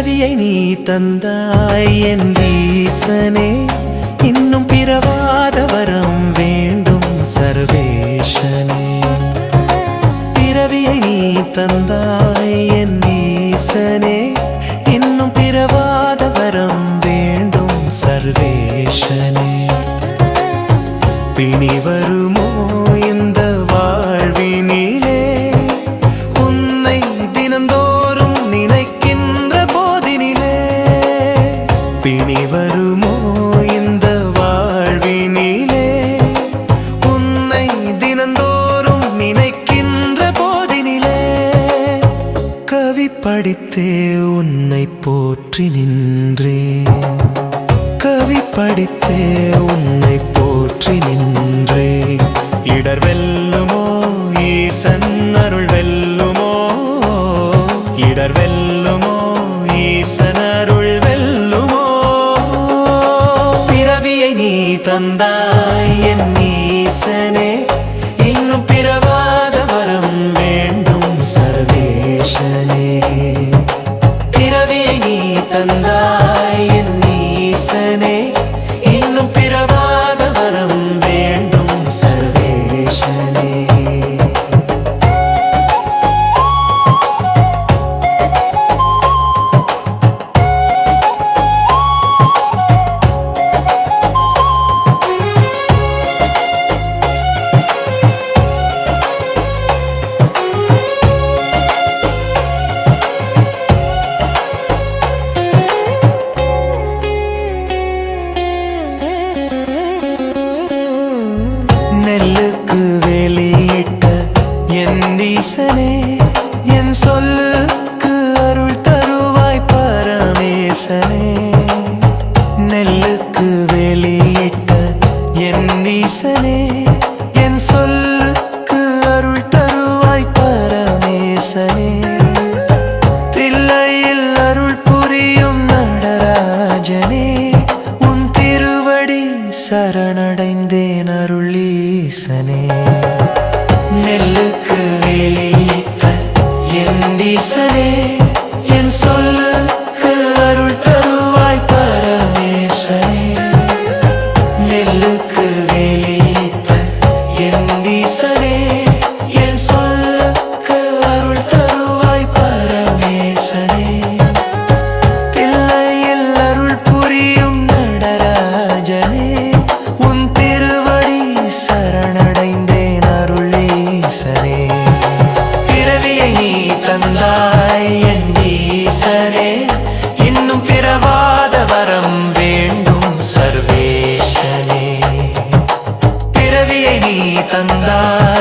பிறவியை நீ தந்தாய் என் ஈசனே, இன்னும் பிறவாத வரம் வேண்டும் சர்வேஷனே. பிறவியை நீ தந்தாய் என் ஈசனே, இன்னும் பிறவாத வரம் வேண்டும் சர்வேஷனே. பிணி வருமோ இந்த வாழ்வினிலே, உன்னை தினந்தோறும் நினைக்கின்ற போதினிலே. பிணி வருமோ இந்த வாழ்வினிலே, உன்னை தினந்தோறும் நினைக்கின்ற போதினிலே. கவி படித்தே உன்னை போற்றி நின்றேன், கவி படித்தே உன்னை போற்றி நின்றே. இடர் வெல்லுமோ ஈசன் அருள் வெல்லுமோ, இடர் வெல்லுமோ ஈசன் அருள் வெல்லுமோ. பிறவியை நீ தந்தாய் என் ஈசனே, இன்னும் பிறவாத வரம் வேண்டும் சர்வேஷனே. பிறவியை நீ தந்தாய் என் ஈசனே, இன்னும் பிறவாத வரம் வேண்டும் சர்வேஷனே. நெல்லுக்கு வேலியிட்ட என் ஈசனே, என் சொல்லுக்கு அருள் தருவாய் பரமேசனே. நெல்லுக்கு வேலியிட்ட என் ஈசனே, என் சொல்லுக்கு அருள் தருவாய் பரமேசனே. தில்லையில் அருள் புரியும் நடராஜனே, உன் திருவடி சரணடைந்தேன் அருள் ஈசனே. நெல்லுக்கு வேலியிட்ட என் ஈசனே, என் சொல்லுக்கு அருள் தருவாய் பரமேசனே. நெல்லுக்கு வேலியிட்ட என் ஈசனே, என் சொல்லுக்கு அருள் தருவாய் பரமேசனே. தில்லையில் அருள் புரியும் நடராஜனே, உன் திருவடி சரணடைந்தேன் அருள் ஈசனே. பிறவியை நீ தந்தாய் என் ஈசனே, இன்னும் பிறவாத வரம் வேண்டும் சர்வேஷனே. பிறவியை நீ தந்தாய்